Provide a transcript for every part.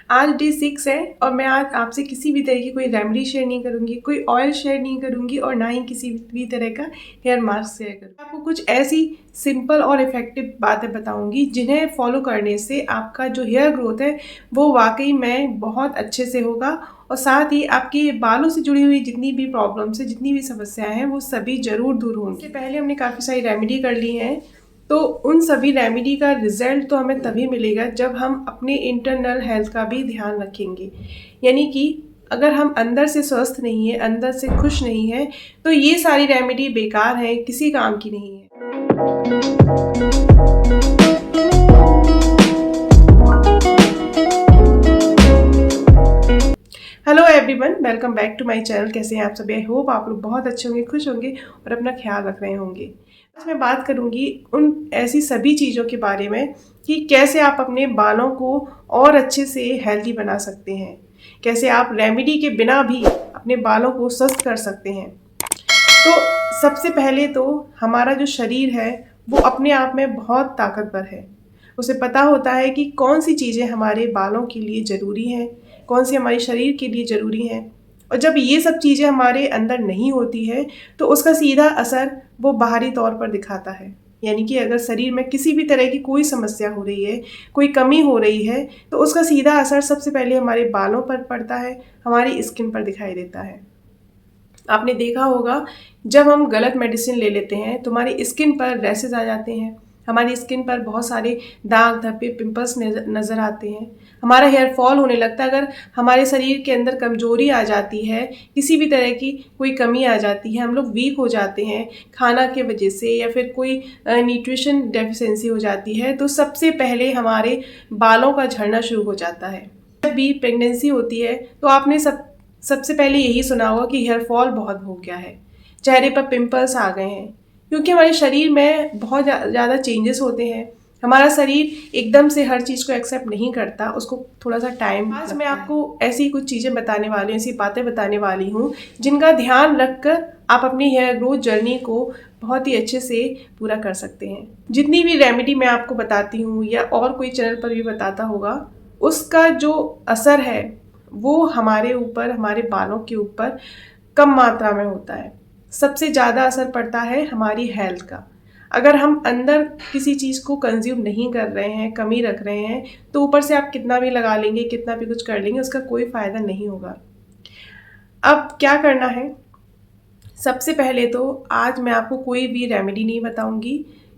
आज डे 6 है और मैं आज आपसे किसी भी तरह की कोई रेमेडी शेयर नहीं करूँगी, कोई ऑयल शेयर नहीं करूँगी और ना ही किसी भी तरह का हेयर मास्क शेयर करूँगी। आपको कुछ ऐसी सिंपल और इफ़ेक्टिव बातें बताऊँगी जिन्हें फॉलो करने से आपका जो हेयर ग्रोथ है वो वाक़ई में बहुत अच्छे से होगा और साथ ही आपके बालों से जुड़ी हुई जितनी भी प्रॉब्लम्स है, जितनी भी समस्याएँ हैं वो सभी ज़रूर दूर होंगी। इससे पहले हमने काफ़ी सारी रेमेडी कर ली हैं, तो उन सभी रेमेडी का रिजल्ट तो हमें तभी मिलेगा जब हम अपने इंटरनल हेल्थ का भी ध्यान रखेंगे। यानी कि अगर हम अंदर से स्वस्थ नहीं है, अंदर से खुश नहीं है, तो ये सारी रेमेडी बेकार है, किसी काम की नहीं है। Hello everyone, welcome back to my channel. कैसे हैं आप सभी? आई होप आप लोग बहुत अच्छे होंगे, खुश होंगे और अपना ख्याल रख रहे होंगे। आज मैं बात करूंगी उन ऐसी सभी चीज़ों के बारे में कि कैसे आप अपने बालों को और अच्छे से हेल्दी बना सकते हैं, कैसे आप रेमेडी के बिना भी अपने बालों को स्वस्थ कर सकते हैं। तो सबसे पहले तो हमारा जो शरीर है वो अपने आप में बहुत ताकतवर है। उसे पता होता है कि कौन सी चीज़ें हमारे बालों के लिए ज़रूरी हैं, कौन सी हमारे शरीर के लिए ज़रूरी हैं। और जब ये सब चीज़ें हमारे अंदर नहीं होती है तो उसका सीधा असर वो बाहरी तौर पर दिखाता है। यानी कि अगर शरीर में किसी भी तरह की कोई समस्या हो रही है, कोई कमी हो रही है, तो उसका सीधा असर सबसे पहले हमारे बालों पर पड़ता है, हमारी स्किन पर दिखाई देता है। आपने देखा होगा जब हम गलत मेडिसिन ले लेते हैं तो हमारी स्किन पर रैसेस आ जाते हैं, हमारी स्किन पर बहुत सारे दाग धब्बे पिंपल्स नज़र आते हैं, हमारा हेयर फॉल होने लगता है। अगर हमारे शरीर के अंदर कमजोरी आ जाती है, किसी भी तरह की कोई कमी आ जाती है, हम लोग वीक हो जाते हैं खाना के वजह से या फिर कोई न्यूट्रिशन डेफिशिएंसी हो जाती है, तो सबसे पहले हमारे बालों का झड़ना शुरू हो जाता है। जब भी प्रेगनेंसी होती है तो आपने सबसे पहले यही सुना होगा कि हेयर फॉल बहुत हो गया है, चेहरे पर पिंपल्स आ गए हैं, क्योंकि हमारे शरीर में बहुत ज़्यादा चेंजेस होते हैं। हमारा शरीर एकदम से हर चीज़ को एक्सेप्ट नहीं करता, उसको थोड़ा सा टाइम। आज मैं आपको ऐसी कुछ चीज़ें बताने वाली हूँ, ऐसी बातें बताने वाली हूँ जिनका ध्यान रखकर आप अपनी हेयर ग्रोथ जर्नी को बहुत ही अच्छे से पूरा कर सकते हैं। जितनी भी रेमेडी मैं आपको बताती हूँ या और कोई चैनल पर भी बताता होगा, उसका जो असर है वो हमारे ऊपर, हमारे बालों के ऊपर कम मात्रा में होता है। सबसे ज़्यादा असर पड़ता है हमारी हेल्थ का। अगर हम अंदर किसी चीज़ को कंज्यूम नहीं कर रहे हैं, कमी रख रहे हैं, तो ऊपर से आप कितना भी लगा लेंगे, कितना भी कुछ कर लेंगे, उसका कोई फ़ायदा नहीं होगा। अब क्या करना है? सबसे पहले तो आज मैं आपको कोई भी रेमेडी नहीं बताऊंगी,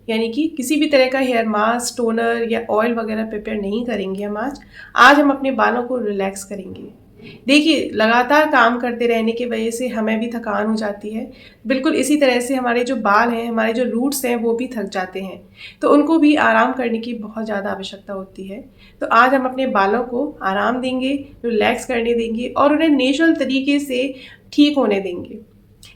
यानी कि किसी भी तरह का हेयर मास्क, टोनर या ऑयल वगैरह प्रिपेयर नहीं करेंगे हम आज हम अपने बालों को रिलैक्स करेंगे। देखिए, लगातार काम करते रहने की वजह से हमें भी थकान हो जाती है। बिल्कुल इसी तरह से हमारे जो बाल हैं, हमारे जो रूट्स हैं, वो भी थक जाते हैं, तो उनको भी आराम करने की बहुत ज़्यादा आवश्यकता होती है। तो आज हम अपने बालों को आराम देंगे, रिलैक्स करने देंगे और उन्हें नेचुरल तरीके से ठीक होने देंगे।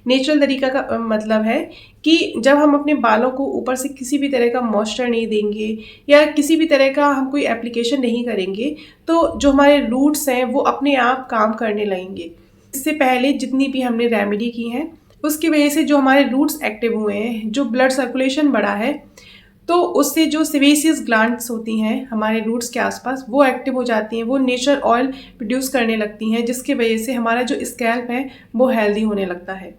नेचुरल तरीका का मतलब है कि जब हम अपने बालों को ऊपर से किसी भी तरह का मॉइस्चर नहीं देंगे या किसी भी तरह का हम कोई एप्लीकेशन नहीं करेंगे, तो जो हमारे रूट्स हैं वो अपने आप काम करने लगेंगे। इससे पहले जितनी भी हमने रेमेडी की हैं उसकी वजह से जो हमारे रूट्स एक्टिव हुए हैं, जो ब्लड सर्कुलेशन बढ़ा है, तो उससे जो सेबेसियस ग्लैंड्स होती हैं हमारे रूट्स के आसपास वो एक्टिव हो जाती हैं, वो नेचुरल ऑयल प्रोड्यूस करने लगती हैं, जिसकी वजह से हमारा जो स्कैल्प है वो हेल्दी होने लगता है।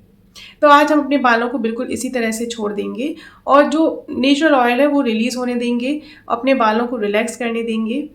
तो आज हम अपने बालों को बिल्कुल इसी तरह से छोड़ देंगे और जो नेचुरल ऑयल है वो रिलीज़ होने देंगे, अपने बालों को रिलैक्स करने देंगे।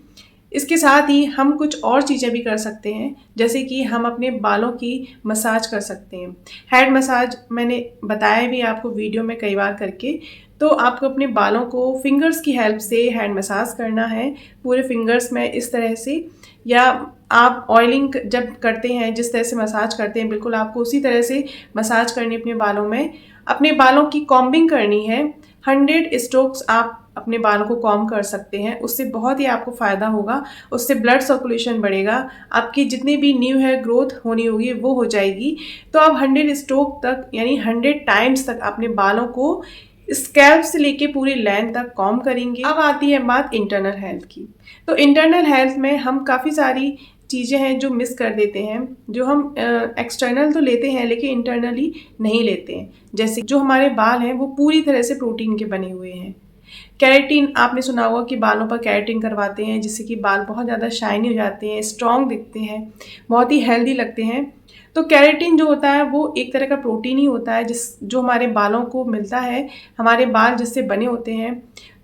इसके साथ ही हम कुछ और चीज़ें भी कर सकते हैं, जैसे कि हम अपने बालों की मसाज कर सकते हैं। हेड मसाज मैंने बताया भी आपको वीडियो में कई बार करके। तो आपको अपने बालों को फिंगर्स की हेल्प से हैंड मसाज करना है, पूरे फिंगर्स में इस तरह से, या आप ऑयलिंग जब करते हैं जिस तरह से मसाज करते हैं बिल्कुल आपको उसी तरह से मसाज करनी अपने बालों में। अपने बालों की कॉम्बिंग करनी है, 100 स्ट्रोक्स आप अपने बालों को कॉम कर सकते हैं, उससे बहुत ही आपको फ़ायदा होगा, उससे ब्लड सर्कुलेशन बढ़ेगा, आपकी जितनी भी न्यू हेयर ग्रोथ होनी होगी वो हो जाएगी। तो आप 100 स्ट्रोक तक यानी 100 टाइम्स तक अपने बालों को स्कैल्प से लेके पूरी लेंथ तक कॉम करेंगे। अब आती है बात इंटरनल हेल्थ की। तो इंटरनल हेल्थ में हम काफ़ी सारी चीज़ें हैं जो मिस कर देते हैं, जो हम एक्सटर्नल तो लेते हैं लेकिन इंटरनली नहीं लेते हैं। जैसे जो हमारे बाल हैं वो पूरी तरह से प्रोटीन के बने हुए हैं। केराटिन आपने सुना होगा कि बालों पर केराटिन करवाते हैं, जिससे कि बाल बहुत ज़्यादा शाइनी हो जाते हैं, स्ट्रॉन्ग दिखते हैं, बहुत ही हेल्दी लगते हैं। तो केराटिन जो होता है वो एक तरह का प्रोटीन ही होता है जो हमारे बालों को मिलता है, हमारे बाल जिससे बने होते हैं।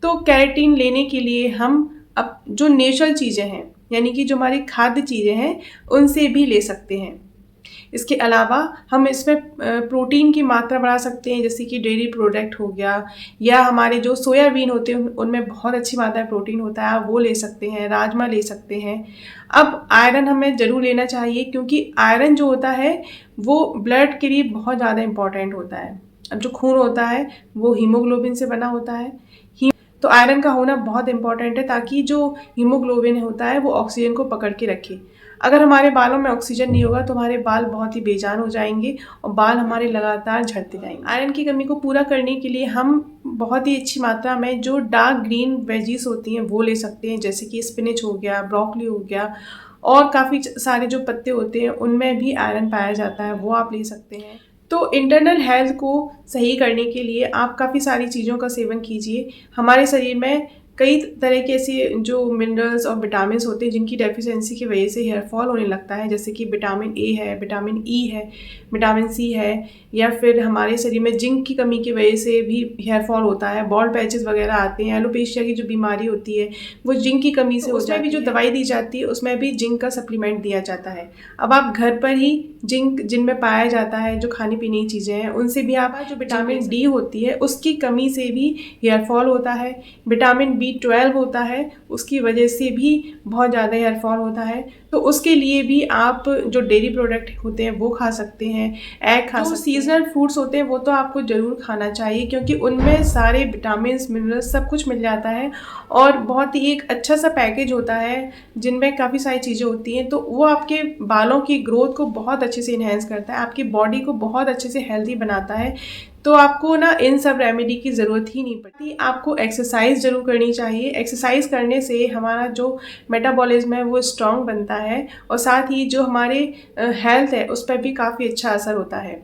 तो केराटिन लेने के लिए हम अब जो नेचुरल चीज़ें हैं, यानी कि जो हमारी खाद्य चीज़ें हैं, उनसे भी ले सकते हैं। इसके अलावा हम इसमें प्रोटीन की मात्रा बढ़ा सकते हैं, जैसे कि डेयरी प्रोडक्ट हो गया, या हमारे जो सोयाबीन होते हैं उनमें बहुत अच्छी मात्रा में प्रोटीन होता है, वो ले सकते हैं, राजमा ले सकते हैं। अब आयरन हमें ज़रूर लेना चाहिए, क्योंकि आयरन जो होता है वो ब्लड के लिए बहुत ज़्यादा इम्पॉर्टेंट होता है। अब जो खून होता है वो हीमोग्लोबिन से बना होता है, तो आयरन का होना बहुत इंपॉर्टेंट है, ताकि जो हीमोग्लोबिन होता है वो ऑक्सीजन को पकड़ के रखे। अगर हमारे बालों में ऑक्सीजन नहीं होगा तो हमारे बाल बहुत ही बेजान हो जाएंगे और बाल हमारे लगातार झड़ते जाएंगे। आयरन की कमी को पूरा करने के लिए हम बहुत ही अच्छी मात्रा में जो डार्क ग्रीन वेजीज होती हैं वो ले सकते हैं, जैसे कि स्पिनच हो गया, ब्रोकली हो गया, और काफ़ी सारे जो पत्ते होते हैं उनमें भी आयरन पाया जाता है, वो आप ले सकते हैं। तो इंटरनल हेल्थ को सही करने के लिए आप काफ़ी सारी चीज़ों का सेवन कीजिए। हमारे शरीर में कई तरह के ऐसे जो मिनरल्स और विटामिन्स होते हैं जिनकी डेफिशिएंसी की वजह से हेयर फॉल होने लगता है, जैसे कि विटामिन ए है, विटामिन ई है, विटामिन सी है, या फिर हमारे शरीर में जिंक की कमी की वजह से भी हेयर फॉल होता है, बॉल्ड पैचेस वगैरह आते हैं, एलोपेशिया की जो बीमारी होती है वो जिंक की कमी से हो जाती है। उसमें भी जो दवाई दी जाती है उसमें भी जिंक का सप्लीमेंट दिया जाता है। अब आप घर पर ही जिंक जिनमें पाया जाता है, जो खाने पीने की चीज़ें हैं, उनसे भी आप जो विटामिन डी होती है उसकी कमी से भी हेयर फॉल होता है। विटामिन B12 होता है, उसकी वजह से भी बहुत ज़्यादा हेयर फॉल होता है। तो उसके लिए भी आप जो डेयरी प्रोडक्ट होते हैं वो खा सकते हैं, एग खा सकते हैं। सीजनल फ्रूट्स होते हैं वो तो आपको ज़रूर खाना चाहिए, क्योंकि उनमें सारे विटामिन मिनरल्स सब कुछ मिल जाता है, और बहुत ही एक अच्छा सा पैकेज होता है जिनमें काफ़ी सारी चीज़ें होती हैं। तो वो आपके बालों की ग्रोथ को बहुत अच्छे से इन्हेंस करता है, आपकी बॉडी को बहुत अच्छे से हेल्दी बनाता है। तो आपको ना इन सब रेमेडी की ज़रूरत ही नहीं पड़ती। आपको एक्सरसाइज ज़रूर करनी चाहिए। एक्सरसाइज करने से हमारा जो मेटाबॉलिज्म है वो स्ट्रॉन्ग बनता है, और साथ ही जो हमारे हेल्थ है उस पर भी काफ़ी अच्छा असर होता है।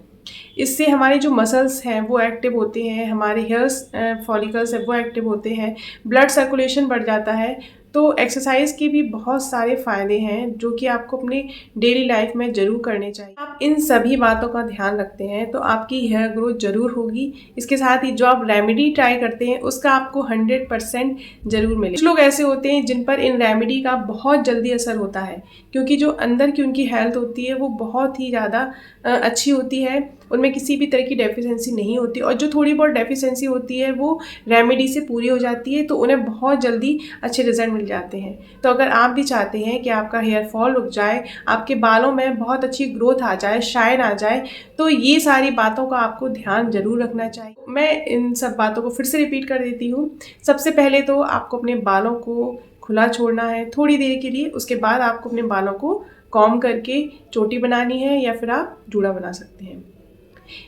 इससे हमारे जो मसल्स हैं वो एक्टिव होते हैं, हमारे हेयर फॉलिकल्स है वो एक्टिव होते हैं, ब्लड सर्कुलेशन बढ़ जाता है। तो एक्सरसाइज के भी बहुत सारे फ़ायदे हैं जो कि आपको अपनी डेली लाइफ में ज़रूर करने चाहिए। आप इन सभी बातों का ध्यान रखते हैं तो आपकी हेयर ग्रोथ ज़रूर होगी। इसके साथ ही जो आप रेमेडी ट्राई करते हैं उसका आपको 100% ज़रूर मिले। कुछ लोग ऐसे होते हैं जिन पर इन रेमेडी का बहुत जल्दी असर होता है, क्योंकि जो अंदर की उनकी हेल्थ होती है वो बहुत ही ज़्यादा अच्छी होती है, उनमें किसी भी तरह की डेफिशिएंसी नहीं होती, और जो थोड़ी बहुत डेफिशिएंसी होती है वो रेमेडी से पूरी हो जाती है, तो उन्हें बहुत जल्दी अच्छे रिजल्ट मिल जाते हैं। तो अगर आप भी चाहते हैं कि आपका हेयर फॉल रुक जाए, आपके बालों में बहुत अच्छी ग्रोथ आ जाए, शाइन आ जाए, तो ये सारी बातों का आपको ध्यान जरूर रखना चाहिए। मैं इन सब बातों को फिर से रिपीट कर देती हूँ। सबसे पहले तो आपको अपने बालों को खुला छोड़ना है थोड़ी देर के लिए। उसके बाद आपको अपने बालों को कॉम्ब करके चोटी बनानी है, या फिर आप जूड़ा बना सकते हैं।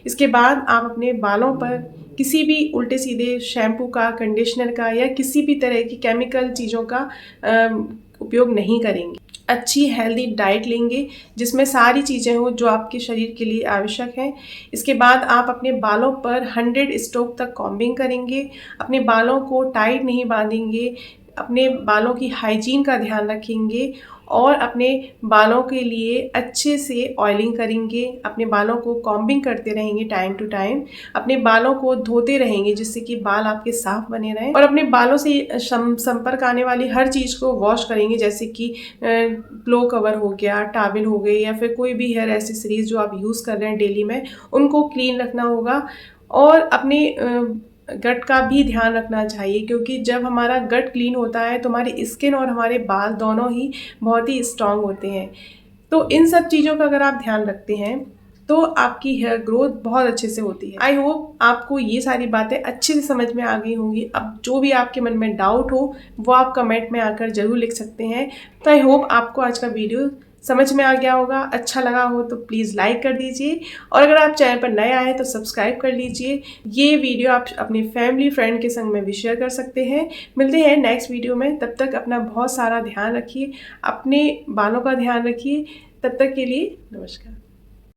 इसके बाद आप अपने बालों पर किसी भी उल्टे सीधे शैम्पू का, कंडीशनर का, या किसी भी तरह की केमिकल चीज़ों का उपयोग नहीं करेंगे। अच्छी हेल्दी डाइट लेंगे जिसमें सारी चीज़ें हो जो आपके शरीर के लिए आवश्यक हैं। इसके बाद आप अपने बालों पर 100 स्ट्रोक तक कॉम्बिंग करेंगे। अपने बालों को टाइट नहीं बांधेंगे, अपने बालों की हाइजीन का ध्यान रखेंगे, और अपने बालों के लिए अच्छे से ऑयलिंग करेंगे। अपने बालों को कॉम्बिंग करते रहेंगे टाइम टू टाइम, अपने बालों को धोते रहेंगे जिससे कि बाल आपके साफ बने रहें, और अपने बालों से संपर्क आने वाली हर चीज़ को वॉश करेंगे, जैसे कि प्लो कवर हो गया, टॉवल हो गए, या फिर कोई भी हेयर एक्सेसरीज जो आप यूज़ कर रहे हैं डेली में, उनको क्लीन रखना होगा। और अपने गट का भी ध्यान रखना चाहिए, क्योंकि जब हमारा गट क्लीन होता है तो हमारी स्किन और हमारे बाल दोनों ही बहुत ही स्ट्रांग होते हैं। तो इन सब चीज़ों का अगर आप ध्यान रखते हैं तो आपकी हेयर ग्रोथ बहुत अच्छे से होती है। आई होप आपको ये सारी बातें अच्छे से समझ में आ गई होंगी। अब जो भी आपके मन में डाउट हो वो आप कमेंट में आकर ज़रूर लिख सकते हैं। तो आई होप आपको आज का वीडियो समझ में आ गया होगा। अच्छा लगा हो तो प्लीज़ लाइक कर दीजिए, और अगर आप चैनल पर नए आए तो सब्सक्राइब कर लीजिए। ये वीडियो आप अपनी फैमिली फ्रेंड के संग में भी शेयर कर सकते हैं। मिलते हैं नेक्स्ट वीडियो में, तब तक अपना बहुत सारा ध्यान रखिए, अपने बालों का ध्यान रखिए। तब तक के लिए नमस्कार।